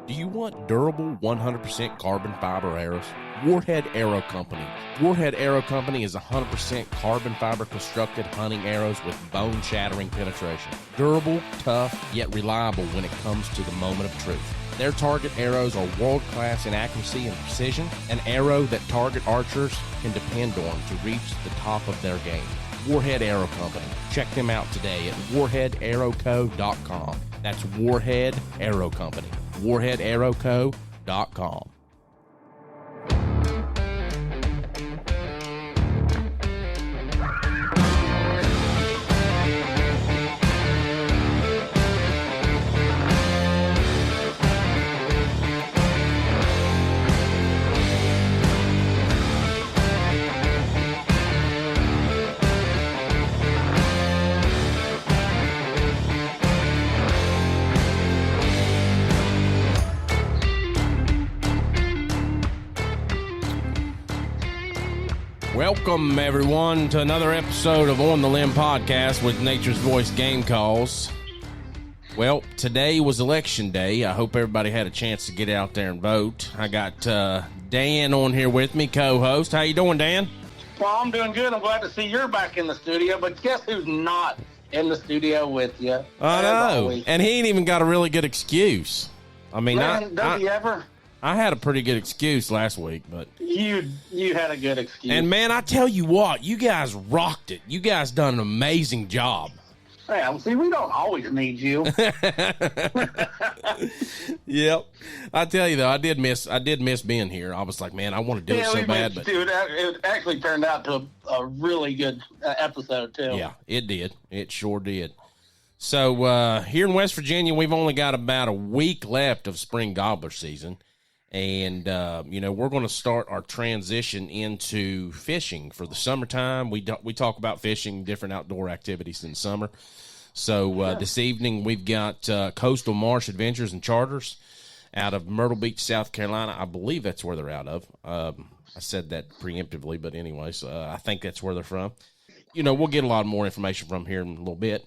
Do you want durable 100% carbon fiber arrows? Warhead Arrow Company. Warhead Arrow Company is 100% carbon fiber constructed hunting arrows with bone-shattering penetration. Durable, tough, yet reliable when it comes to the moment of truth. Their target arrows are world-class in accuracy and precision, an arrow that target archers can depend on to reach the top of their game. Warhead Arrow Company. Check them out today at warheadarrowco.com. That's Warhead Arrow Company. warheadarrowco.com. Welcome, everyone, to another episode of On the Limb Podcast with Nature's Voice Game Calls. Well, today was election day. I hope everybody had a chance to get out there and vote. I got Dan on here with me, co-host. How you doing, Dan? Well, I'm doing good. I'm glad to see you're back in the studio, but guess who's not in the studio with you? I know, and he ain't even got a really good excuse. I mean, does he ever? I had a pretty good excuse last week, but you had a good excuse. And man, I tell you what, you guys rocked it. You guys done an amazing job. Yeah, see, we don't always need you. Yep. I tell you though, I did miss being here. I was like, man, I want to do it so bad, but dude, it actually turned out to a really good episode too. Yeah, it did. It sure did. So here in West Virginia, we've only got about a week left of spring gobbler season. And, we're going to start our transition into fishing for the summertime. We talk about fishing, different outdoor activities in summer. So this evening we've got Coastal Marsh Adventures and Charters out of Myrtle Beach, South Carolina. I believe that's where they're out of. I said that preemptively, but anyways, I think that's where they're from. We'll get a lot more information from here in a little bit.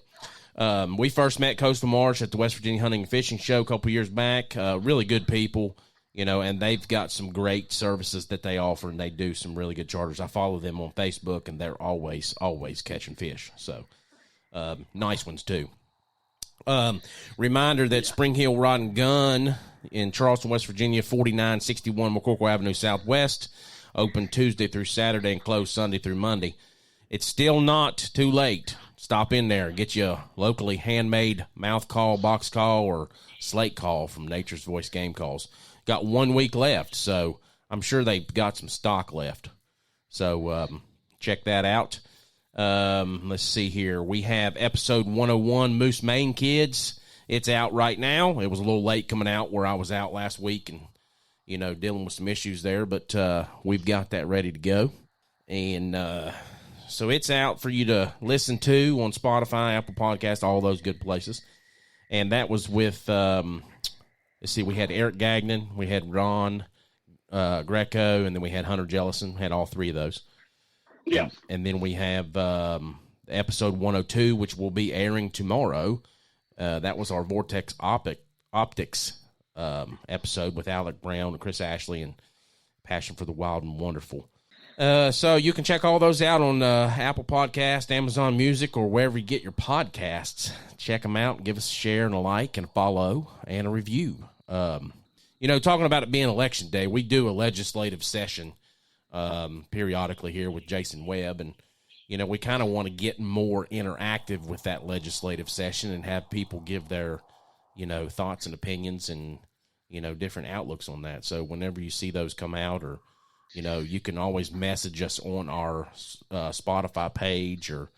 We first met Coastal Marsh at the West Virginia Hunting and Fishing Show a couple years back. Really good people. And they've got some great services that they offer, and they do some really good charters. I follow them on Facebook, and they're always catching fish. So, nice ones, too. Reminder that Spring Hill Rod and Gun in Charleston, West Virginia, 4961 McCorkle Avenue Southwest, open Tuesday through Saturday and closed Sunday through Monday. It's still not too late. Stop in there and get you a locally handmade mouth call, box call, or slate call from Nature's Voice Game Calls. Got 1 week left, so I'm sure they've got some stock left. So check that out. Let's see here. We have episode 101, Moose Maine Kids. It's out right now. It was a little late coming out where I was out last week and, dealing with some issues there. But we've got that ready to go. And so it's out for you to listen to on Spotify, Apple Podcasts, all those good places. And that was with... let's see, we had Eric Gagnon, we had Ron Greco, and then we had Hunter Jellison. Had all three of those. Yeah. And then we have episode 102, which will be airing tomorrow. That was our Vortex Optics episode with Alec Brown and Chris Ashley and Passion for the Wild and Wonderful. So you can check all those out on Apple Podcast, Amazon Music, or wherever you get your podcasts. Check them out and give us a share and a like and a follow and a review. Talking about it being election day, we do a legislative session periodically here with Jason Webb, and we kind of want to get more interactive with that legislative session and have people give their thoughts and opinions and different outlooks on that. So whenever you see those come out, or you can always message us on our Spotify page, or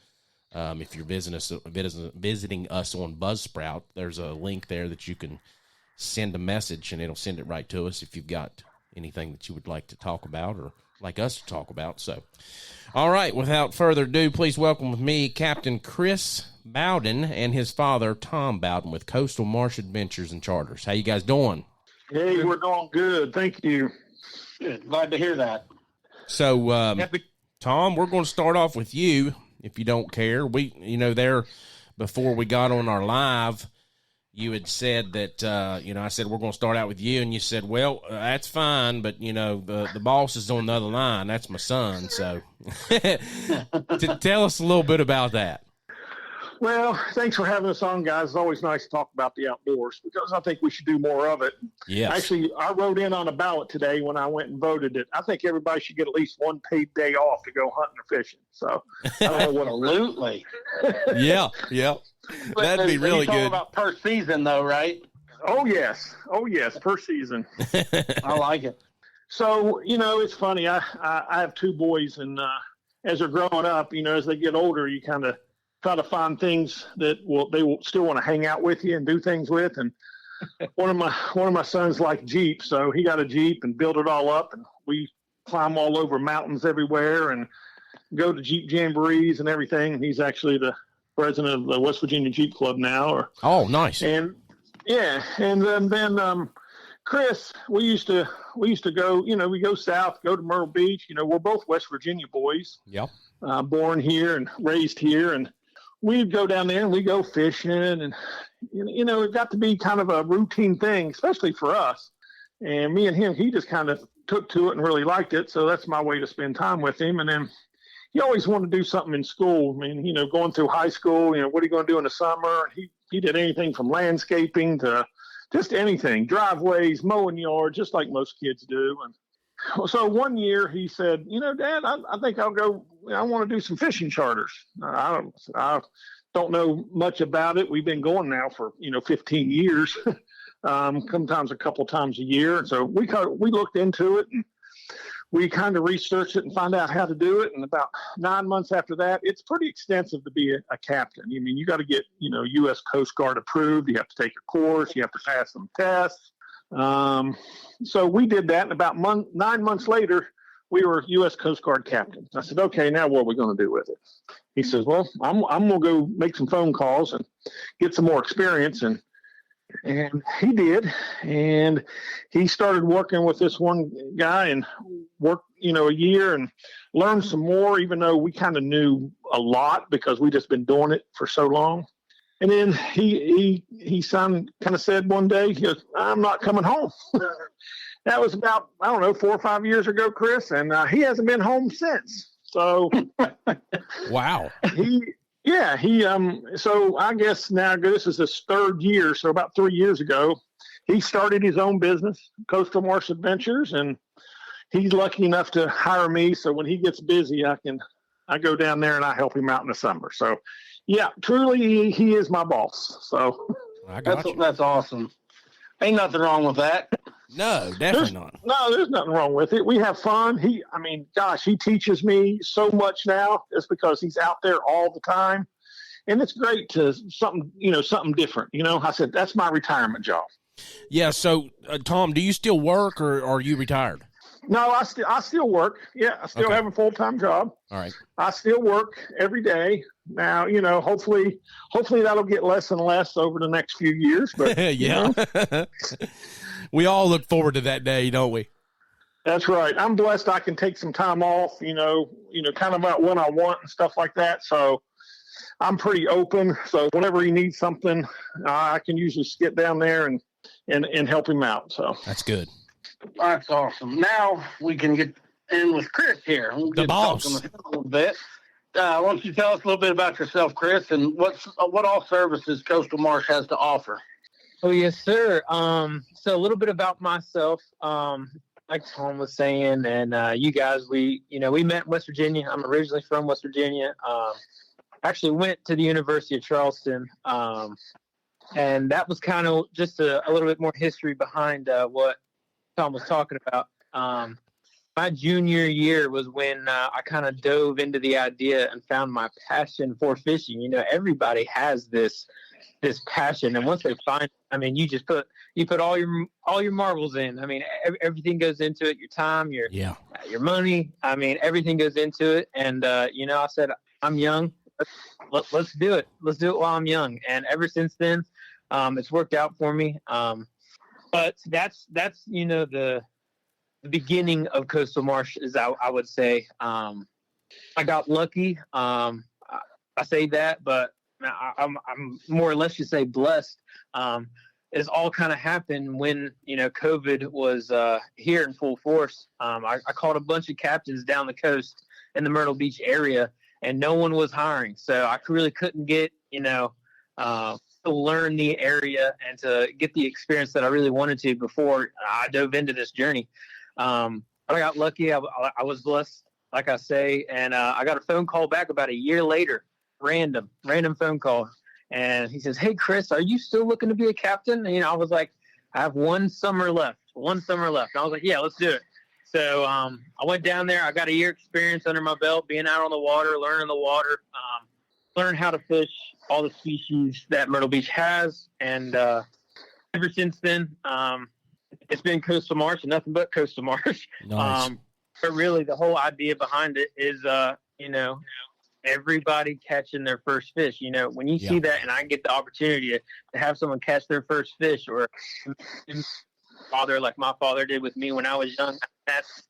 if you're visiting us on Buzzsprout, there's a link there that you can send a message, and it'll send it right to us if you've got anything that you would like to talk about or like us to talk about. So, all right, without further ado, please welcome with me Captain Chris Bowden and his father, Tom Bowden, with Coastal Marsh Adventures and Charters. How you guys doing? Hey, we're doing good. Thank you. Good. Glad to hear that. So, Tom, we're going to start off with you, if you don't care. Before we got on our live, you had said that, I said, we're going to start out with you. And you said, well, that's fine. But, the boss is on the other line. That's my son. So tell us a little bit about that. Well, thanks for having us on, guys. It's always nice to talk about the outdoors because I think we should do more of it. Yes. Actually, I wrote in on a ballot today when I went and voted it. I think everybody should get at least one paid day off to go hunting or fishing. So I don't know what Absolutely. Yeah. That'd be really good. About per season, though, right? Oh, yes, per season. I like it. So, it's funny. I have two boys, and as they're growing up, as they get older, you kind of try to find things that they will still want to hang out with you and do things with. And one of my sons liked Jeep, so he got a Jeep and built it all up, and we climb all over mountains everywhere and go to Jeep jamborees and everything. And he's actually the president of the West Virginia Jeep Club now. Oh, nice. And yeah, and then Chris, we used to go. We go south, go to Myrtle Beach. We're both West Virginia boys. Yep. Born here and raised here, and we'd go down there and we go fishing, and it got to be kind of a routine thing, especially for us. And me and him, he just kind of took to it and really liked it. So that's my way to spend time with him. And then he always wanted to do something in school. I mean, going through high school, what are you going to do in the summer? He did anything from landscaping to just anything, driveways, mowing yards, just like most kids do. And so one year he said, Dad, I think I'll go. I want to do some fishing charters. I don't know much about it. We've been going now for 15 years, sometimes a couple times a year. And so we looked into it, and we kind of researched it and found out how to do it. And about 9 months after that, it's pretty extensive to be a captain. I mean, you got to get U.S. Coast Guard approved. You have to take a course. You have to pass some tests. So we did that, and about 9 months later, we were U.S. Coast Guard captains. I said, okay, now what are we going to do with it? He says, well, I'm going to go make some phone calls and get some more experience. And he did. And he started working with this one guy and worked, a year and learned some more, even though we kind of knew a lot because we just been doing it for so long. And then he kind of said one day, he goes, I'm not coming home. That was about, 4 or 5 years ago, Chris, and he hasn't been home since. So, wow. So I guess now this is his third year. So about 3 years ago, he started his own business, Coastal Marsh Adventures, and he's lucky enough to hire me. So when he gets busy, I go down there and I help him out in the summer. So, yeah, truly, he is my boss. So that's awesome. Ain't nothing wrong with that. No, definitely not. No, there's nothing wrong with it. We have fun. He teaches me so much now just because he's out there all the time. And it's great to something different. I said, that's my retirement job. Yeah. So, Tom, do you still work or are you retired? No, I still work. Yeah, I still have a full-time job. All right. I still work every day. Now, hopefully that'll get less and less over the next few years. But yeah. We all look forward to that day, don't we? That's right. I'm blessed I can take some time off, kind of about when I want and stuff like that. So I'm pretty open. So whenever he needs something, I can usually get down there and help him out. So that's good. That's awesome. Now we can get in with Chris here. We'll the boss. A little bit. Why don't you tell us a little bit about yourself, Chris, and what all services Coastal Marsh has to offer? Oh, yes, sir. So a little bit about myself. Like Tom was saying, and you guys, we met in West Virginia. I'm originally from West Virginia. Actually went to the University of Charleston. And that was kind of just a little bit more history behind what Tom was talking about. My junior year was when I kind of dove into the idea and found my passion for fishing. Everybody has this passion, and once they find, you just put all your marbles in. Everything goes into it. Your time, your money. Everything goes into it. And I said, I'm young. Let's do it. Let's do it while I'm young. And ever since then, it's worked out for me. But that's the beginning of Coastal Marsh, is I would say. I got lucky. I say that, but I'm more or less just say blessed. It's all kind of happened when, COVID was here in full force. I called a bunch of captains down the coast in the Myrtle Beach area, and no one was hiring. So I really couldn't get, to learn the area and to get the experience that I really wanted to before I dove into this journey. But I got lucky. I was blessed, like I say, and I got a phone call back about a year later, random phone call. And he says, "Hey, Chris, are you still looking to be a captain?" And, I was like, "I have one summer left. And I was like, "Yeah, let's do it." So I went down there. I got a year experience under my belt, being out on the water, learning the water, learn how to fish all the species that Myrtle Beach has. And ever since then, it's been coastal marsh and nothing but coastal marsh. Nice. But really, the whole idea behind it is, everybody catching their first fish. When you see that, and I get the opportunity to have someone catch their first fish, or father, like my father did with me when I was young, that's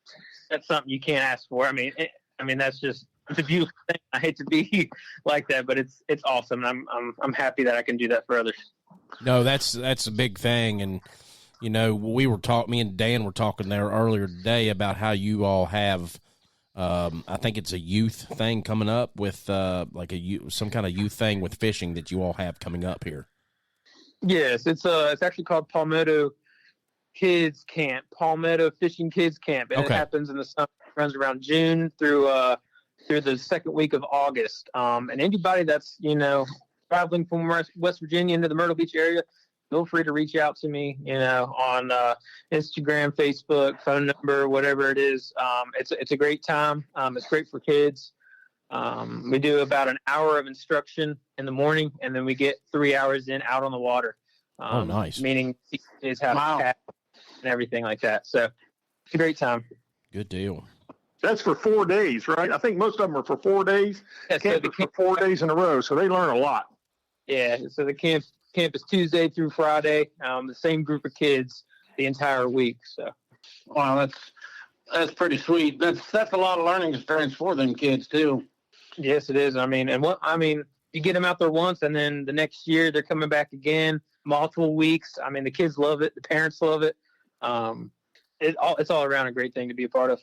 something you can't ask for. That's just, it's a beautiful thing. I hate to be like that, but it's awesome. And I'm happy that I can do that for others. No, that's a big thing. And, me and Dan were talking there earlier today about how you all have, I think it's a youth thing coming up with some kind of youth thing with fishing that you all have coming up here. Yes, it's actually called Palmetto Kids Camp, Palmetto Fishing Kids Camp, and It happens in the summer. It runs around June through the second week of August. And anybody that's traveling from West Virginia into the Myrtle Beach area, feel free to reach out to me, on Instagram, Facebook, phone number, whatever it is. It's a great time. It's great for kids. We do about an hour of instruction in the morning, and then we get 3 hours out on the water. Nice. Meaning kids have cats and everything like that. So it's a great time. Good deal. That's for 4 days, right? I think most of them are for 4 days. Yeah, camp is for 4 days in a row, so they learn a lot. Yeah, so the camp is Tuesday through Friday. The same group of kids the entire week. So, wow, that's pretty sweet. That's a lot of learning experience for them kids too. Yes, it is. You get them out there once, and then the next year they're coming back again, multiple weeks. The kids love it. The parents love it. It's all around a great thing to be a part of.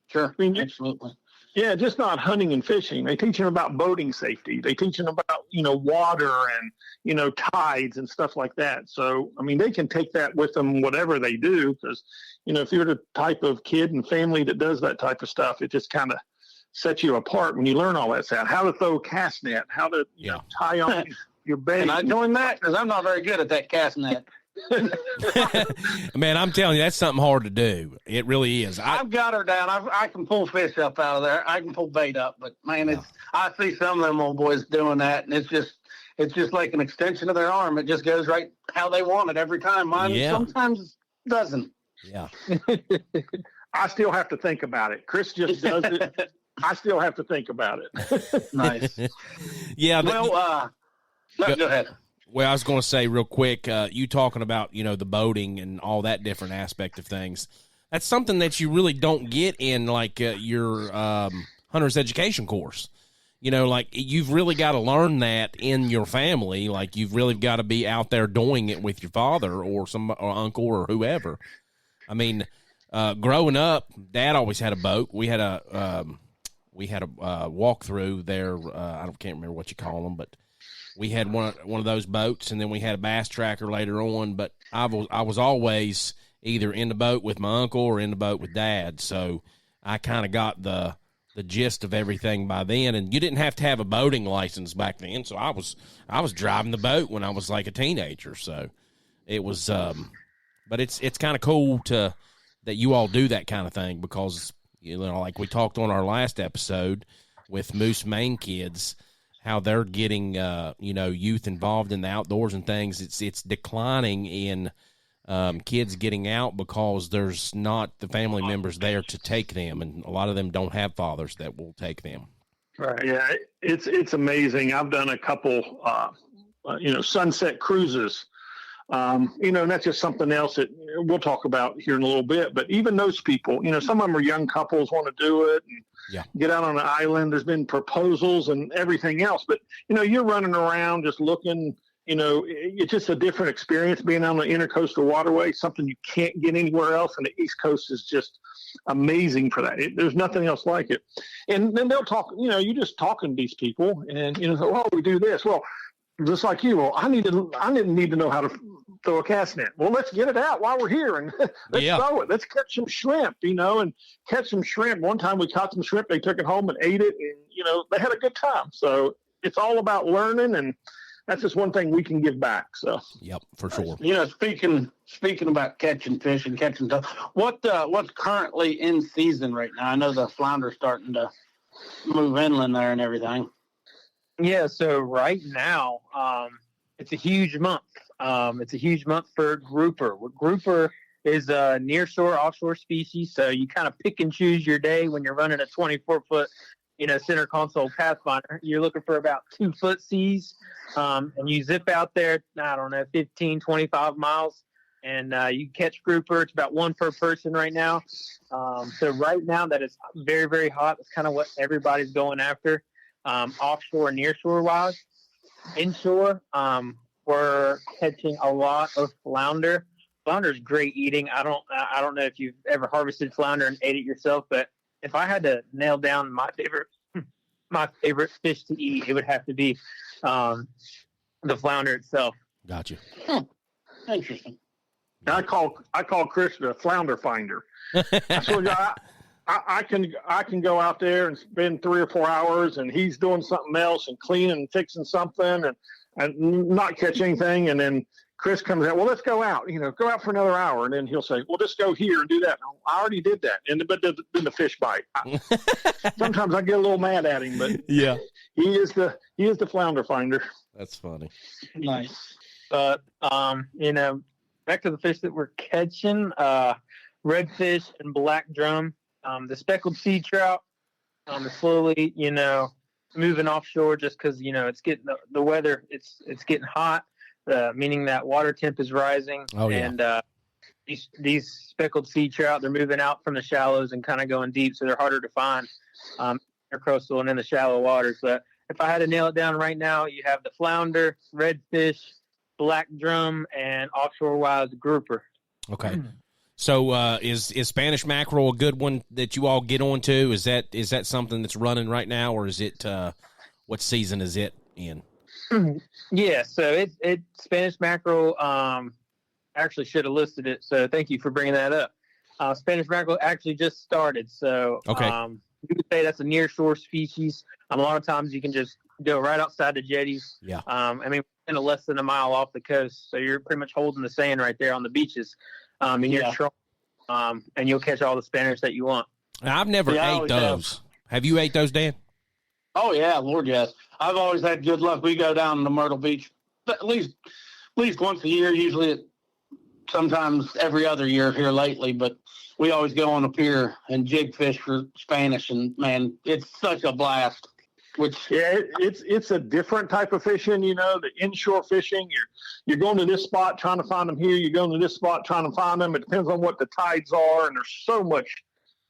Sure, absolutely. Yeah, just not hunting and fishing. They teach them about boating safety. They teach them about, water and, tides and stuff like that. So, they can take that with them, whatever they do, because, if you're the type of kid and family that does that type of stuff, it just kind of sets you apart when you learn all that stuff. How to throw a cast net, how to tie on your bait. And I joined that because I'm not very good at that cast net. Man, I'm telling you, that's something hard to do. It really is. I've got her down. I can pull fish up out of there. I can pull bait up, but man, I see some of them old boys doing that, and it's just like an extension of their arm. It just goes right how they want it every time. Mine sometimes doesn't. Yeah. I still have to think about it. Chris just does it. I still have to think about it. Nice. Yeah. Well, go ahead. Well, I was going to say real quick, you talking about, the boating and all that different aspect of things. That's something that you really don't get in your hunter's education course. You've really got to learn that in your family. Like you've really got to be out there doing it with your father or uncle or whoever. Growing up, Dad always had a boat. We had a walkthrough there. I can't remember what you call them, but we had one of those boats, and then we had a bass tracker later on. But I was always either in the boat with my uncle or in the boat with Dad, so I kind of got the gist of everything by then. And you didn't have to have a boating license back then, so I was driving the boat when I was like a teenager. So it was, but it's kind of cool that you all do that kind of thing because like we talked on our last episode with Moose Maine kids. How they're getting, youth involved in the outdoors and things. It's declining in kids getting out because there's not the family members there to take them, and a lot of them don't have fathers that will take them. Right. Yeah, it's amazing. I've done a couple, sunset cruises And that's just something else that we'll talk about here in a little bit. But even those people, some of them are young couples, want to do it, and get out on an island. There's been proposals and everything else. But, you're running around just looking, it's just a different experience being on the intercoastal waterway, something you can't get anywhere else. And the East Coast is just amazing for that. There's nothing else like it. And then they'll talk, you're just talking to these people and, we do this. Well, just like you, I didn't need to know how to throw a cast net. Well, let's get it out while we're here and let's throw it. Let's catch some shrimp, and catch some shrimp. One time we caught some shrimp. They took it home and ate it, and, they had a good time. So it's all about learning, and that's just one thing we can give back. So, yep, for sure. Speaking about catching fish and catching stuff, what's currently in season right now? I know the flounder's starting to move inland there and everything. Yeah, so right now, it's a huge month. It's a huge month for grouper. Grouper is a nearshore, offshore species, so you kind of pick and choose your day when you're running a 24-foot, center console Pathfinder. You're looking for about 2-foot seas, and you zip out there, 15, 25 miles, and you catch grouper. It's about one per person right now. So right now that is very, very hot. That's kind of what everybody's going after. Offshore and nearshore wise. Inshore, we're catching a lot of flounder. Flounder is great eating. I don't know if you've ever harvested flounder and ate it yourself, but if I had to nail down my favorite fish to eat, it would have to be the flounder itself. Gotcha. Interesting. I call Chris the flounder finder. I can go out there and spend 3 or 4 hours, and he's doing something else and cleaning and fixing something and not catch anything. And then Chris comes out. Well, let's go out. Go out for another hour, and then he'll say, "Well, just go here and do that." I already did that, but then the fish bite. Sometimes I get a little mad at him, but yeah, he is the flounder finder. That's funny. Nice. But back to the fish that we're catching. Redfish and black drum. The speckled sea trout is slowly, moving offshore just because, it's getting the weather, it's getting hot, meaning that water temp is rising. Oh, yeah. And these speckled sea trout, they're moving out from the shallows and kind of going deep, so they're harder to find intercoastal and in the shallow waters. But if I had to nail it down right now, you have the flounder, redfish, black drum, and offshore wise grouper. Okay. So is Spanish mackerel a good one that you all get onto? Is that something that's running right now, or is it what season is it in? Yeah, so it Spanish mackerel. Actually should have listed it. So thank you for bringing that up. Spanish mackerel actually just started. So okay. You could say that's a nearshore species. A lot of times you can just go right outside the jetties. Yeah. In less than a mile off the coast, so you're pretty much holding the sand right there on the beaches. And you're trolling, and you'll catch all the Spanish that you want. Now, I've never ate those. Have you ate those, Dan? Oh yeah, Lord, yes. I've always had good luck. We go down to Myrtle Beach at least once a year, usually sometimes every other year here lately, but we always go on a pier and jig fish for Spanish, and man, it's such a blast. It's a different type of fishing, the inshore fishing. You're going to this spot trying to find them here. You're going to this spot trying to find them. It depends on what the tides are, and there's so much,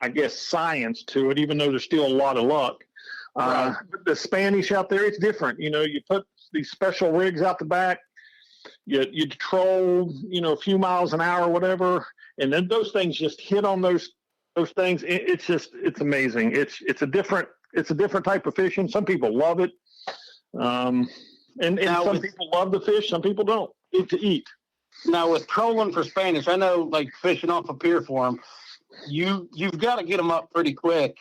I guess, science to it, even though there's still a lot of luck. Right. The Spanish out there, it's different. You put these special rigs out the back. You troll, a few miles an hour, whatever, and then those things just hit on those things. It's amazing. It's a different type of fishing. Some people love it. And some people love the fish. Some people don't to eat. Now with trolling for Spanish, I know like fishing off a pier for them, you've got to get them up pretty quick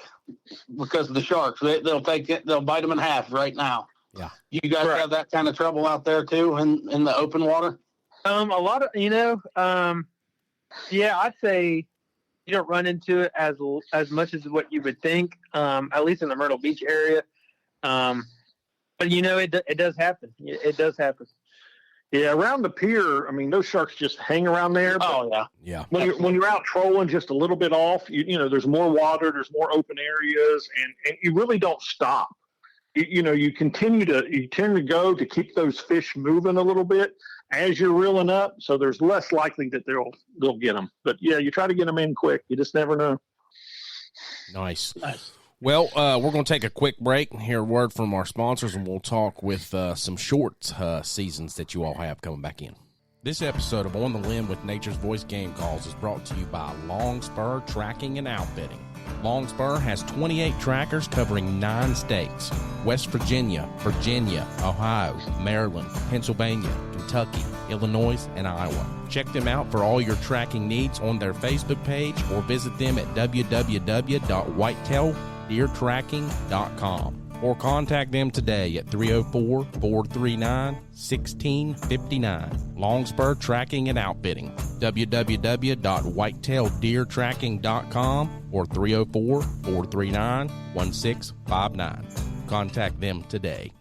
because of the sharks. They'll bite them in half right now. Yeah. You guys have that kind of trouble out there too in the open water? A lot of, I'd say you don't run into it as much as what you would think, at least in the Myrtle Beach area. But it does happen. It does happen. Yeah, around the pier, those sharks just hang around there. Oh yeah, yeah. When you're out trolling just a little bit off, there's more water, there's more open areas, and you really don't stop. you tend to go to keep those fish moving a little bit as you're reeling up, so there's less likely that they'll get them. But yeah, you try to get them in quick. You just never know. Nice. Well, we're going to take a quick break and hear a word from our sponsors, and we'll talk with some short seasons that you all have coming back in. This episode of On the Limb with Nature's Voice Game Calls is brought to you by Longspur Tracking and Outfitting. Longspur has 28 trackers covering 9 states: West Virginia, Ohio, Maryland, Pennsylvania, Kentucky, Illinois, and Iowa. Check them out for all your tracking needs on their Facebook page or visit them at www.whitetaildeertracking.com or contact them today at 304-439-1659. Longspur Tracking and Outfitting, www.whitetaildeertracking.com or 304-439-1659. Contact them today.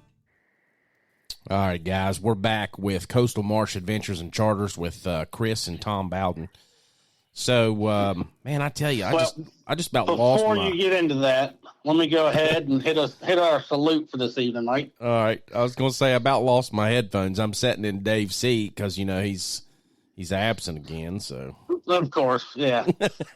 All right, guys, we're back with Coastal Marsh Adventures and Charters with Chris and Tom Bowden. So, man, I tell you, I just about lost my... Before you get into that, let me go ahead and hit our salute for this evening, right? All right. I was going to say I about lost my headphones. I'm sitting in Dave's seat because, he's absent again, so... Of course, yeah.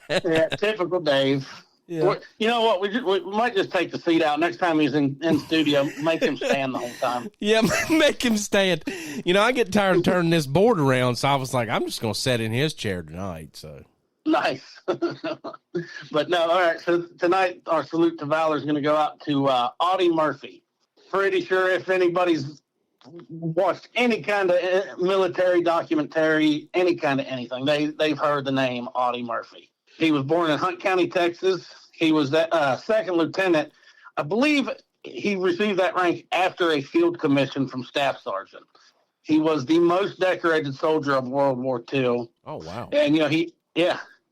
Yeah, typical Dave. Yeah. You know what? We might just take the seat out next time he's in studio. Make him stand the whole time. Yeah, make him stand. I get tired of turning this board around, so I was like, I'm just going to sit in his chair tonight. So nice. But no, all right. So tonight, our salute to valor is going to go out to Audie Murphy. Pretty sure if anybody's watched any kind of military documentary, any kind of anything, they've heard the name Audie Murphy. He was born in Hunt County, Texas. He was that second lieutenant. I believe he received that rank after a field commission from staff sergeant. He was the most decorated soldier of World War II. Oh, wow. And,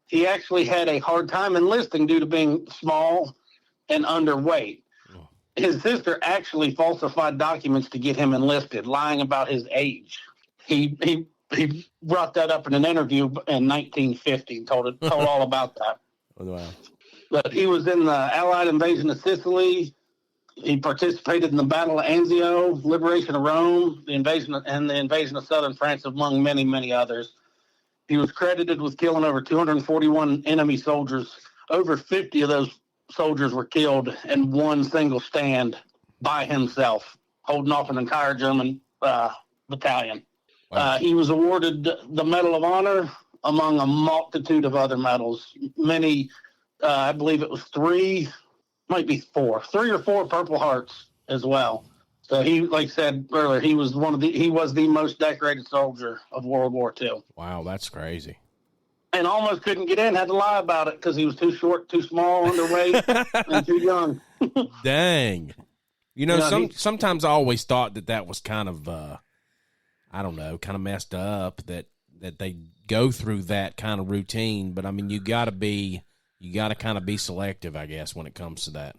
he actually had a hard time enlisting due to being small and underweight. Oh. His sister actually falsified documents to get him enlisted, lying about his age. He brought that up in an interview in 1950, told all about that. Oh, wow. But he was in the Allied invasion of Sicily. He participated in the Battle of Anzio, liberation of Rome, the invasion of southern France, among many, many others. He was credited with killing over 241 enemy soldiers. Over 50 of those soldiers were killed in one single stand by himself, holding off an entire German battalion. Wow. He was awarded the Medal of Honor among a multitude of other medals. Many, I believe it was 3 or 4 Purple Hearts as well. So he, like I said earlier, he was the most decorated soldier of World War II. Wow, that's crazy. And almost couldn't get in, had to lie about it because he was too short, too small, underweight, and too young. Dang. Sometimes I always thought that was kind of... I don't know, kind of messed up that they go through that kind of routine. But I mean, you got to kind of be selective, I guess, when it comes to that.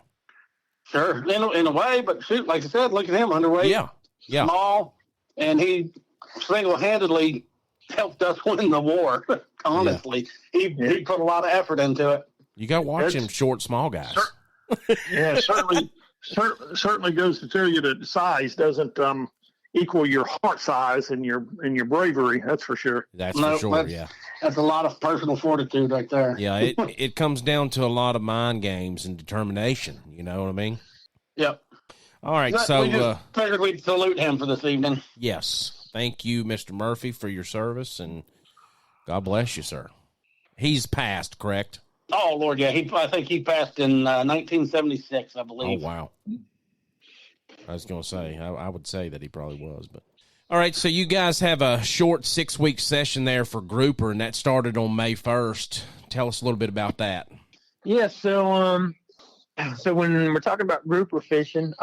Sure, in a way, but shoot, like I said, look at him, underweight, small, and he single-handedly helped us win the war. Honestly, he put a lot of effort into it. You got to watch him, short, small guys. Yeah, certainly goes to tell you that size doesn't equal your heart size and your bravery. That's for sure. That's for sure. That's a lot of personal fortitude right there. Yeah, it comes down to a lot of mind games and determination. You know what I mean? Yep. All right, we just figured we'd salute him for this evening. Yes, thank you, Mr. Murphy, for your service, and God bless you, sir. He's passed, correct? Oh Lord, yeah. I think he passed in 1976, I believe. Oh wow. I was going to say, I would say that he probably was. But all right, so you guys have a short 6-week session there for grouper, and that started on May 1st. Tell us a little bit about that. Yeah, so when we're talking about grouper fishing,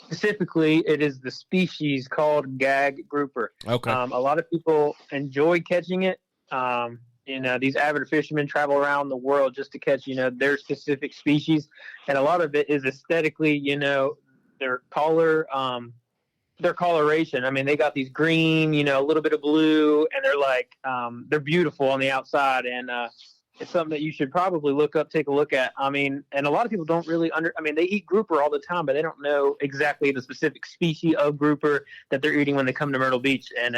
specifically it is the species called gag grouper. Okay. A lot of people enjoy catching it. These avid fishermen travel around the world just to catch, their specific species. And a lot of it is aesthetically, their color, their coloration. I mean, they got these green, a little bit of blue, and they're like, they're beautiful on the outside. And it's something that you should probably take a look at. I mean, and a lot of people don't really they eat grouper all the time, but they don't know exactly the specific species of grouper that they're eating when they come to Myrtle Beach. And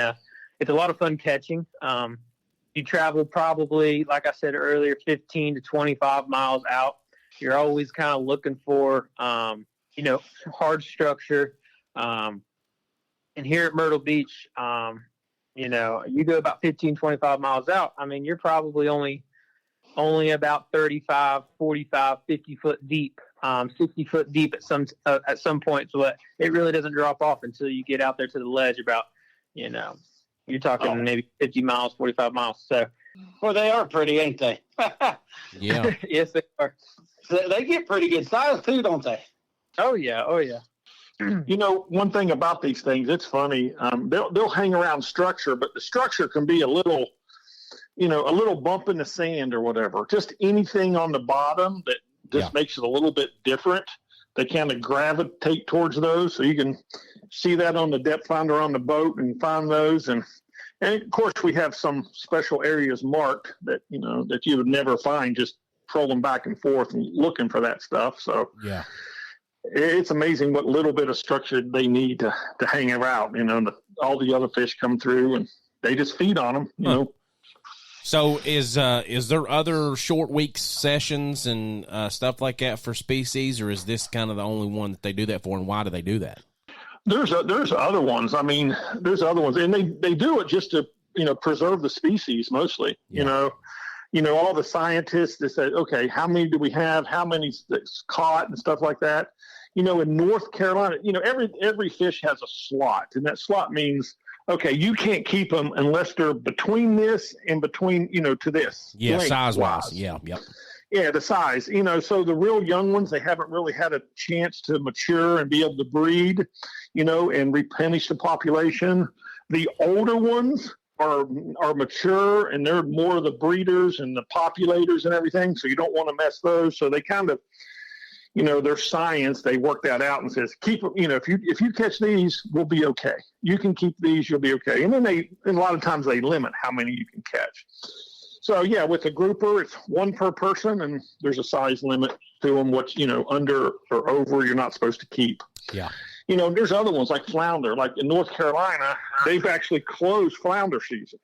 it's a lot of fun catching. You travel probably, like I said earlier, 15 to 25 miles out. You're always kind of looking for, hard structure. And here at Myrtle Beach, you go about 15, 25 miles out. I mean, you're probably only about 35, 45, 50 foot deep, 60 foot deep at some points. But it really doesn't drop off until you get out there to the ledge about, you're talking maybe 50 miles, 45 miles. So, well, they are pretty, ain't they? Yeah. Yes, they are. They get pretty good size too, don't they? Oh yeah. One thing about these things, it's funny. They'll hang around structure, but the structure can be a little bump in the sand or whatever. Just anything on the bottom that just makes it a little bit different. They kind of gravitate towards those, so you can see that on the depth finder on the boat and find those. And of course, we have some special areas marked that that you would never find just trolling back and forth and looking for that stuff. So yeah. It's amazing what little bit of structure they need to hang around. All the other fish come through and they just feed on them. You know. So is there other short week sessions and stuff like that for species, or is this kind of the only one that they do that for? And why do they do that? There's other ones. I mean, there's other ones, and they do it just to preserve the species mostly. Yeah. All the scientists, they say, okay, how many do we have? How many's caught and stuff like that? In North Carolina, every fish has a slot, and that slot means, okay, you can't keep them unless they're between this and between, to this. Yeah, size-wise. Yeah, yep. Yeah, the size. So the real young ones, they haven't really had a chance to mature and be able to breed, and replenish the population. The older ones are mature, and they're more of the breeders and the populators and everything, so you don't want to mess those. So they kind of, their science, they work that out and says, keep them, if you catch these, we'll be okay. You can keep these, you'll be okay. And then a lot of times they limit how many you can catch. So yeah, with a grouper, it's one per person, and there's a size limit to them, which, under or over, you're not supposed to keep. Yeah. There's other ones like flounder, like in North Carolina, they've actually closed flounder season.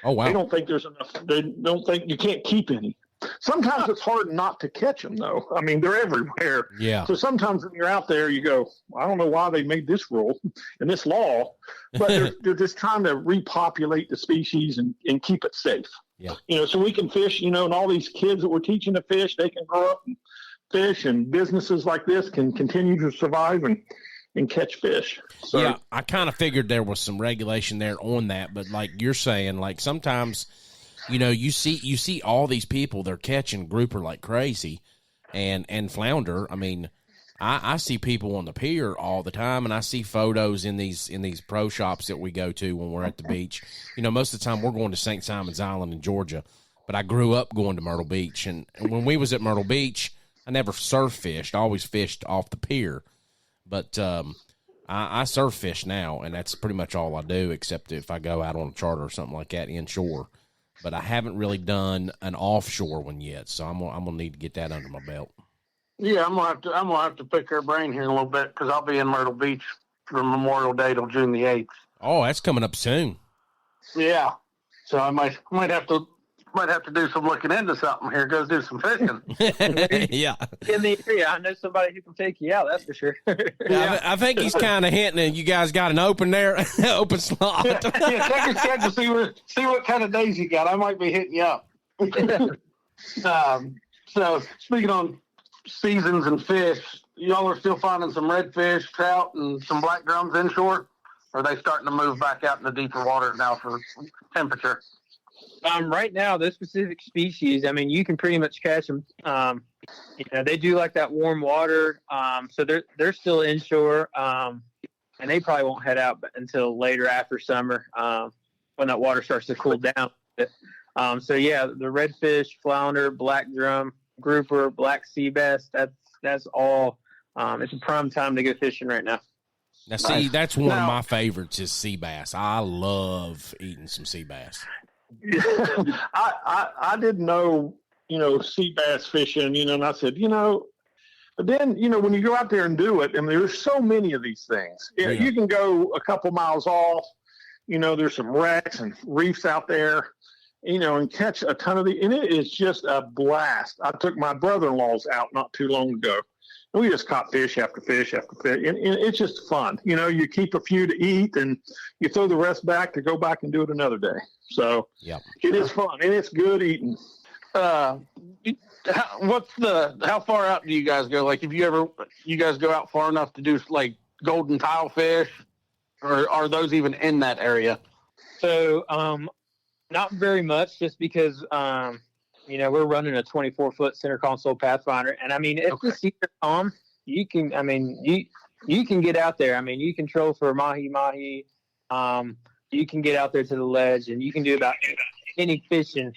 Oh, wow. They don't think there's enough. They don't think you can't keep any. Sometimes it's hard not to catch them, though. I mean, they're everywhere. Yeah. So sometimes when you're out there, you go, I don't know why they made this rule and this law, but they're just trying to repopulate the species and keep it safe. Yeah. So we can fish, and all these kids that we're teaching to fish, they can grow up and fish, and businesses like this can continue to survive and catch fish. So, yeah, I kind of figured there was some regulation there on that, but like you're saying, like sometimes – you see all these people, they're catching grouper like crazy and flounder. I mean, I see people on the pier all the time, and I see photos in these pro shops that we go to when we're at the beach. Most of the time we're going to St. Simon's Island in Georgia, but I grew up going to Myrtle Beach. And when we was at Myrtle Beach, I never surf fished. I always fished off the pier. But I surf fish now, and that's pretty much all I do, except if I go out on a charter or something like that inshore. But I haven't really done an offshore one yet, so I'm gonna need to get that under my belt. Yeah, I'm gonna have to pick her brain here in a little bit, because I'll be in Myrtle Beach from Memorial Day till June the 8th. Oh, that's coming up soon. Yeah, so I might have to do some looking into something here. Go do some fishing. Yeah, in the area, I know somebody who can take you out. That's for sure. Yeah, I think he's kind of hinting at you guys got an open slot. Yeah, check your schedule, see what kind of days you got. I might be hitting you up. So speaking on seasons and fish, y'all are still finding some redfish, trout, and some black drums inshore? Or are they starting to move back out into deeper water now for temperature? Right now, those specific species, I mean, you can pretty much catch them. They do like that warm water, so they're still inshore, and they probably won't head out until later after summer when that water starts to cool down. So yeah, the redfish, flounder, black drum, grouper, black sea bass, that's all. It's a prime time to go fishing right now. Now, see, that's one of my favorites is sea bass. I love eating some sea bass. I didn't know, sea bass fishing, and I said, but then, when you go out there and do it, and there's so many of these things. Yeah. You can go a couple miles off, there's some wrecks and reefs out there, and catch a ton of these. And it is just a blast. I took my brother-in-law's out not too long ago. And we just caught fish after fish after fish. And it's just fun. You keep a few to eat, and you throw the rest back to go back and do it another day. So It is fun, and it's good eating. How far out do you guys go? Like, if you guys go out far enough to do like golden tilefish, or are those even in that area? So, not very much, just because, we're running a 24-foot center console Pathfinder. And I mean, if the seas are calm, you can get out there. I mean, you can troll for mahi. You can get out there to the ledge, and you can do about any fishing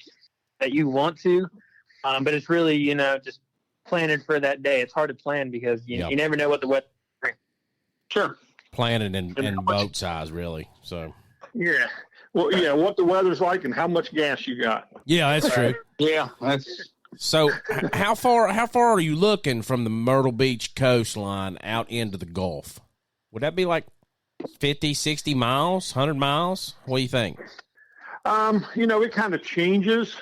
that you want to. But it's really, just planning for that day. It's hard to plan because you never know what the weather brings. Sure. Planning in boat size, really. So. Yeah. Well, what the weather's like and how much gas you got. Yeah, that's true. Yeah. So how far are you looking from the Myrtle Beach coastline out into the Gulf? Would that be like 50, 60 miles, 100 miles? What do you think? It kind of changes,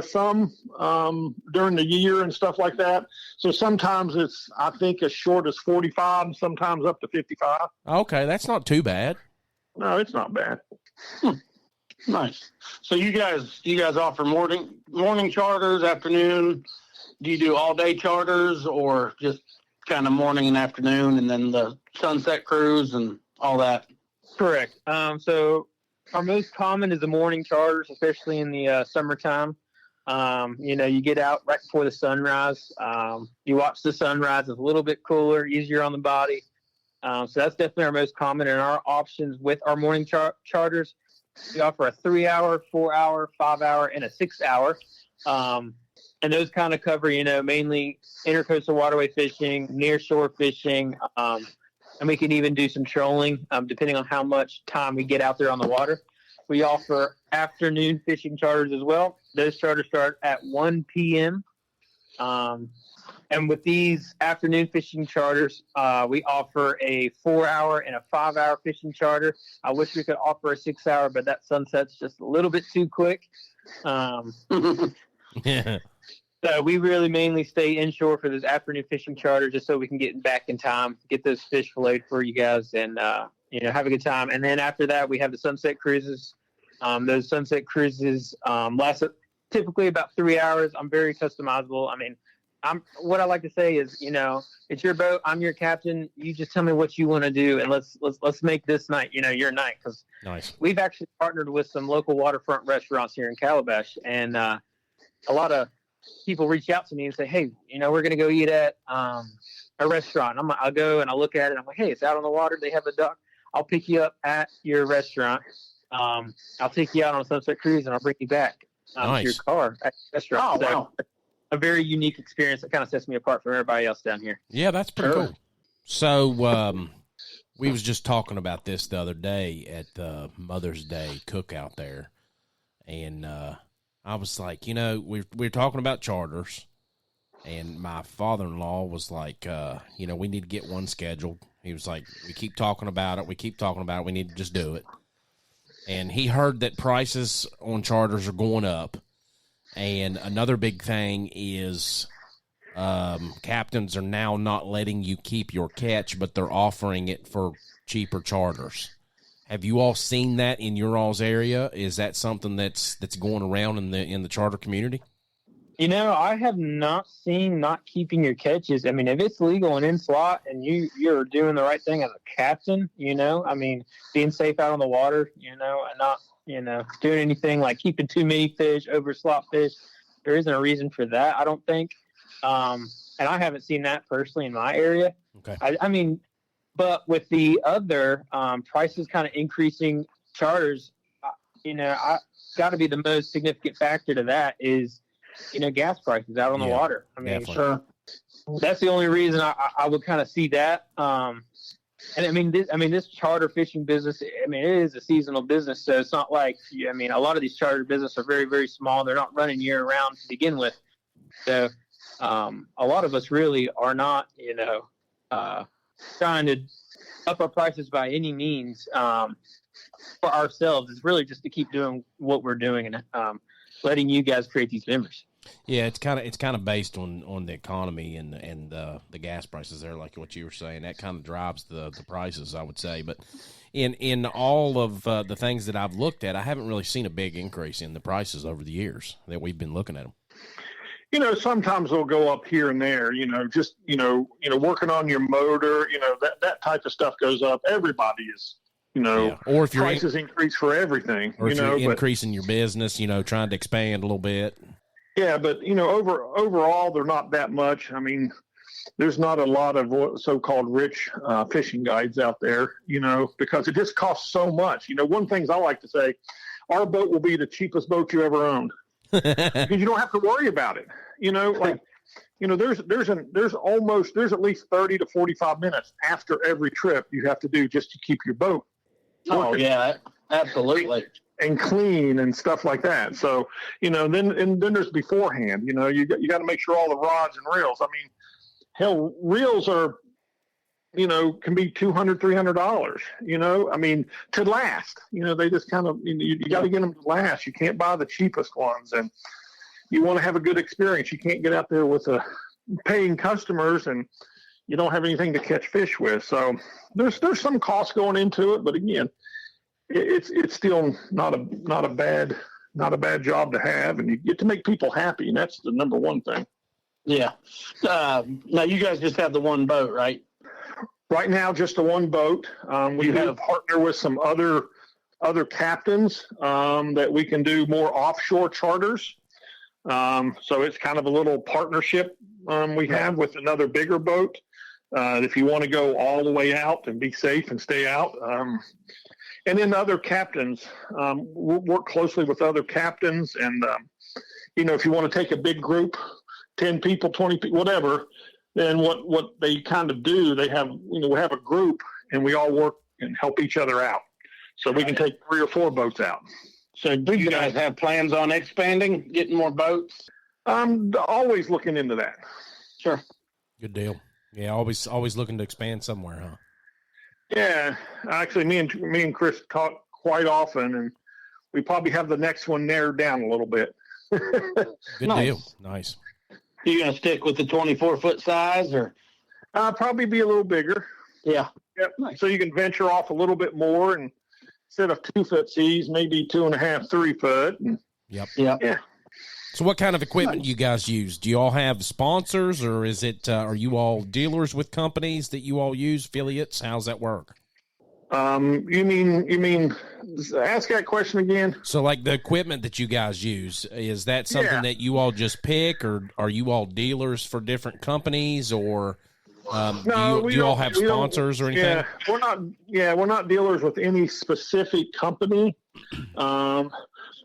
some during the year and stuff like that. So sometimes it's, I think, as short as 45, and sometimes up to 55. Okay, that's not too bad. No, it's not bad. Nice. So you guys offer morning charters, afternoon? Do you do all day charters, or just kind of morning and afternoon, and then the sunset cruise and all that? Correct. So our most common is the morning charters, especially in the summertime. You get out right before the sunrise. You watch the sunrise. It's a little bit cooler, easier on the body. So that's definitely our most common. And our options with our morning charters, we offer a 3-hour, 4-hour, 5-hour, and a 6-hour. And those kind of cover, mainly intercoastal waterway fishing, near shore fishing. And we can even do some trolling, depending on how much time we get out there on the water. We offer afternoon fishing charters as well. Those charters start at 1 p.m. And with these afternoon fishing charters, we offer a 4-hour and a 5-hour fishing charter. I wish we could offer a 6-hour, but that sunset's just a little bit too quick. Yeah. So we really mainly stay inshore for those afternoon fishing charters, just so we can get back in time, get those fish filleted for you guys, and have a good time. And then after that, we have the sunset cruises. Those sunset cruises last typically about 3 hours. I'm very customizable. I mean, what I like to say is, it's your boat. I'm your captain. You just tell me what you want to do, and let's make this night, your night. Because We've actually partnered with some local waterfront restaurants here in Calabash, and a lot of people reach out to me and say, hey, we're going to go eat at a restaurant. I'll go and I'll look at it. I'm like, hey, it's out on the water. They have a dock. I'll pick you up at your restaurant. I'll take you out on a sunset cruise, and I'll bring you back to your car at the restaurant. Oh, wow. A very unique experience that kind of sets me apart from everybody else down here. Yeah, that's pretty cool. So we was just talking about this the other day at the Mother's Day cookout there, and I was like, we're talking about charters, and my father-in-law was like, we need to get one scheduled. He was like, we keep talking about it. We need to just do it. And he heard that prices on charters are going up. And another big thing is captains are now not letting you keep your catch, but they're offering it for cheaper charters. Have you all seen that in your all's area? Is that something that's going around in the charter community? I have not seen not keeping your catches. I mean, if it's legal and in slot and you're doing the right thing as a captain, being safe out on the water, and not, doing anything like keeping too many fish, over slot fish, there isn't a reason for that, I don't think. And I haven't seen that personally in my area. Okay. But with the other prices kind of increasing charters, I got to be the most significant factor to that is, gas prices out on the water. I mean, definitely. That's the only reason I would kind of see that. And this charter fishing business, it is a seasonal business. So it's not like, a lot of these charter businesses are very, very small. They're not running year round to begin with. So a lot of us really are not, trying to up our prices by any means for ourselves. It's really just to keep doing what we're doing and letting you guys create these members. Yeah, it's kind of based on the economy and the gas prices there, like what you were saying. That kind of drives the prices, I would say. But in all of the things that I've looked at, I haven't really seen a big increase in the prices over the years that we've been looking at them. Sometimes they'll go up here and there, just, working on your motor, that type of stuff goes up. Everybody is, or if your prices increase for everything, or if you're increasing your business, trying to expand a little bit. Yeah, but overall, they're not that much. There's not a lot of so-called rich fishing guides out there, because it just costs so much. One thing I like to say, our boat will be the cheapest boat you ever owned because you don't have to worry about it. There's at least 30 to 45 minutes after every trip you have to do just to keep your boat working. Oh yeah, absolutely. And clean and stuff like that. So, then there's beforehand, you got to make sure all the rods and reels. Hell, reels are, can be $200, $300, to last. They just kind of, you got to get them to last. You can't buy the cheapest ones, and you want to have a good experience. You can't get out there with paying customers and you don't have anything to catch fish with. So there's some cost going into it, but again, it's still not a bad job to have, and you get to make people happy, and that's the number one thing. Yeah. Now you guys just have the one boat, right? Right now, just the one boat. We have a partner with some other captains that we can do more offshore charters. So it's kind of a little partnership we have with another bigger boat. If you want to go all the way out and be safe and stay out. And then other captains, we'll work closely with other captains. And, if you want to take a big group, 10 people, 20 people, whatever, then what they kind of do, they have, we have a group and we all work and help each other out. So we can take 3 or 4 boats out. So do you guys have plans on expanding, getting more boats? I'm always looking into that. Sure. Good deal. Yeah, always looking to expand somewhere, huh? Yeah, actually, me and Chris talk quite often, and we probably have the next one narrowed down a little bit. Good deal. Nice. You gonna stick with the 24-foot size, or probably be a little bigger? Yeah. Yep. Nice. So you can venture off a little bit more, and instead of 2-foot seas, maybe 2.5, 3 foot. Yep. Yeah. So what kind of equipment do you guys use? Do you all have sponsors, or is it are you all dealers with companies that you all use, affiliates? How's that work? You mean ask that question again? So like the equipment that you guys use, is that something that you all just pick, or are you all dealers for different companies, or do you all have sponsors or anything? Yeah, we're not dealers with any specific company.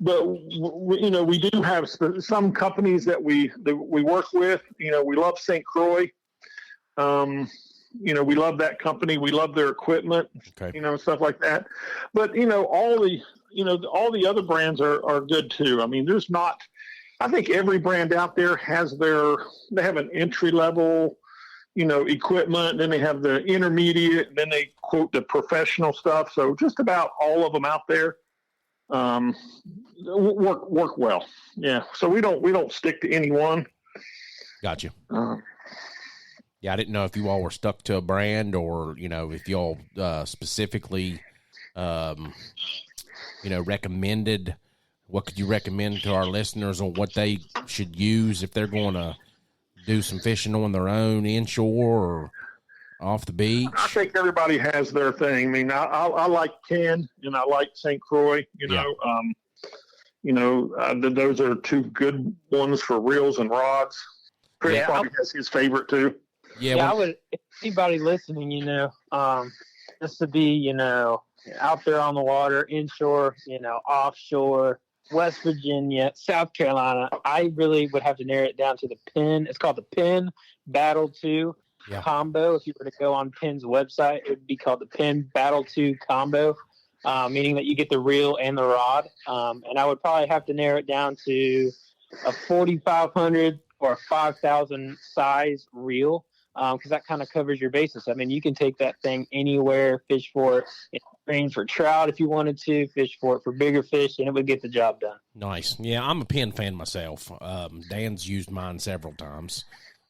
But we do have some companies that we work with. We love St. Croix. We love that company. We love their equipment. Okay. Stuff like that. But all the other brands are good too. There's not. I think every brand out there they have an entry level, equipment. Then they have the intermediate. Then they quote the professional stuff. So just about all of them out there work well. Yeah. So we don't stick to any one. Got you. Yeah, I didn't know if you all were stuck to a brand, or if you all specifically recommended. What could you recommend to our listeners on what they should use if they're going to do some fishing on their own, inshore or off the beach? I think everybody has their thing. I like Ken and I like St. Croix. Those are 2 good ones for reels and rods. Chris probably has his favorite too. I would. If anybody listening, just to be, out there on the water, inshore, offshore, West Virginia, South Carolina, I really would have to narrow it down to the Penn. It's called the Penn Battle 2. combo. If you were to go on Penn's website, it would be called the Penn Battle 2 combo, meaning that you get the reel and the rod. And I would probably have to narrow it down to a 4,500 or a 5,000 size reel, because that kind of covers your basis. I mean, you can take that thing anywhere, fish for it, range for trout if you wanted to, fish for it for bigger fish, and it would get the job done. Nice. Yeah, I'm a Penn fan myself. Dan's used mine several times.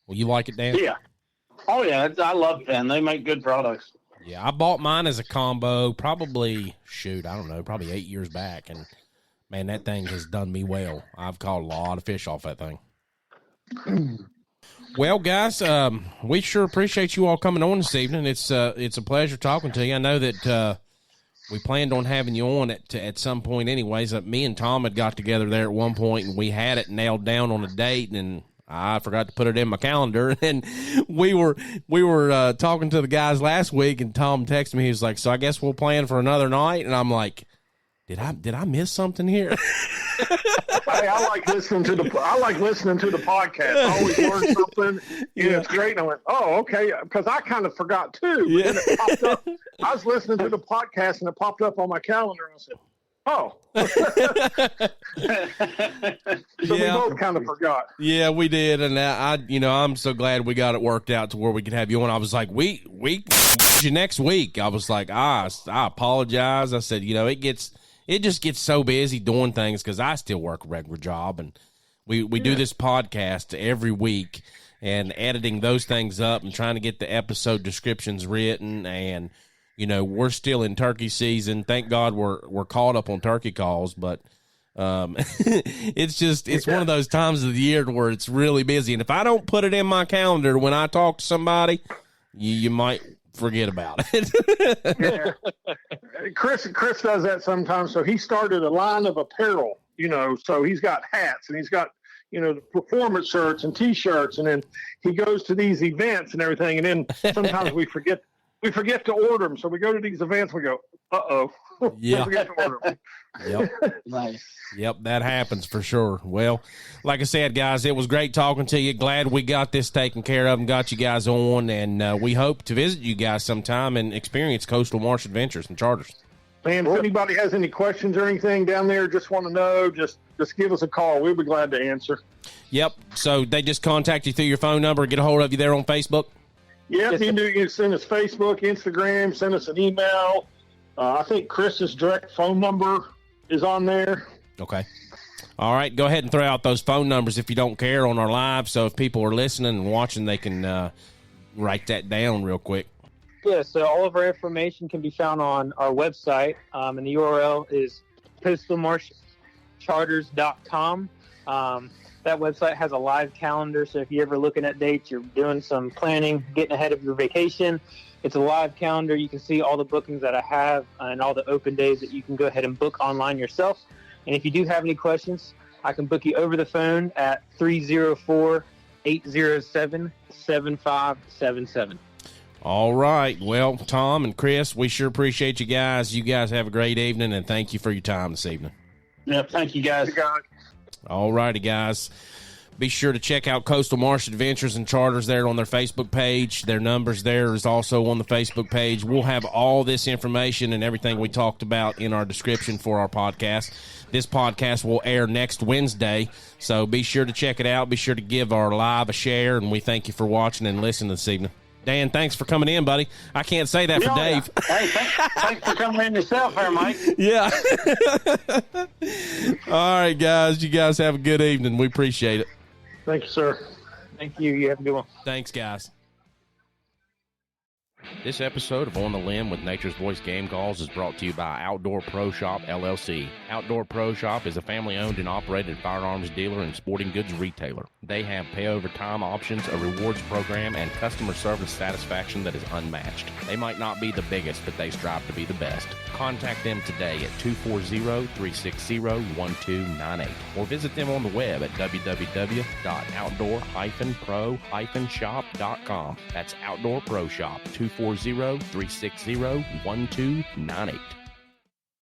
Well, you like it, Dan? Yeah. Oh, yeah. I love Penn. They make good products. Yeah, I bought mine as a combo probably 8 years back. And, man, that thing has done me well. I've caught a lot of fish off that thing. Well, guys, we sure appreciate you all coming on this evening. It's a pleasure talking to you. I know that we planned on having you on at some point anyways. Me and Tom had got together there at one point, and we had it nailed down on a date, and I forgot to put it in my calendar. And we were talking to the guys last week, and Tom texted me. He was like, "So I guess we'll plan for another night." And I'm like, "Did I miss something here?" Hey, I like listening to the podcast. I always learn something. It's great. And I went, "Oh, okay," because I kind of forgot too. But then it popped up. I was listening to the podcast, and it popped up on my calendar, and I said, "Oh." So we both kind of forgot. Yeah, we did, and I'm so glad we got it worked out to where we could have you on. I was like, we you next week. I was like, I apologize. I said, it just gets so busy doing things because I still work a regular job, and we do this podcast every week and editing those things up and trying to get the episode descriptions written. And we're still in turkey season. Thank God we're caught up on turkey calls, but it's one of those times of the year where it's really busy. And if I don't put it in my calendar when I talk to somebody, you might forget about it. Yeah. Chris does that sometimes. So he started a line of apparel, so he's got hats and he's got, the performance shirts and T-shirts. And then he goes to these events and everything. And then sometimes we forget to order them. So we go to these events and we go, uh-oh. Yeah. We forget to order them. Yep. Nice. Yep, that happens for sure. Well, like I said, guys, it was great talking to you. Glad we got this taken care of and got you guys on, and we hope to visit you guys sometime and experience coastal marsh adventures and charters. Man, if anybody has any questions or anything down there, just want to know, just give us a call. We'll be glad to answer. Yep, so they just contact you through your phone number, get a hold of you there on Facebook? Yep, you can send us Facebook, Instagram, send us an email. I think Chris's direct phone number is on there. Okay. All right, go ahead and throw out those phone numbers if you don't care on our live, so if people are listening and watching, they can write that down real quick. Yeah, so all of our information can be found on our website, and the URL is coastalmarshcharters.com. That website has a live calendar, so if you're ever looking at dates, you're doing some planning, getting ahead of your vacation, it's a live calendar. You can see all the bookings that I have and all the open days that you can go ahead and book online yourself. And if you do have any questions, I can book you over the phone at 304-807-7577. All right. Well, Tom and Chris, we sure appreciate you guys. You guys have a great evening, and thank you for your time this evening. Yep, thank you, guys. All righty, guys. Be sure to check out Coastal Marsh Adventures and Charters there on their Facebook page. Their numbers there is also on the Facebook page. We'll have all this information and everything we talked about in our description for our podcast. This podcast will air next Wednesday, so be sure to check it out. Be sure to give our live a share, and we thank you for watching and listening this evening. Dan, thanks for coming in, buddy. I can't say that for Dave. Hey, thanks for coming in yourself there, Mike. Yeah. All right, guys. You guys have a good evening. We appreciate it. Thank you, sir. Thank you. You have a good one. Thanks, guys. This episode of On the Limb with Nature's Voice Game Calls is brought to you by Outdoor Pro Shop, LLC. Outdoor Pro Shop is a family-owned and operated firearms dealer and sporting goods retailer. They have pay-over-time options, a rewards program, and customer service satisfaction that is unmatched. They might not be the biggest, but they strive to be the best. Contact them today at 240-360-1298 or visit them on the web at www.outdoor-pro-shop.com. That's Outdoor Pro Shop, 240-360-1298.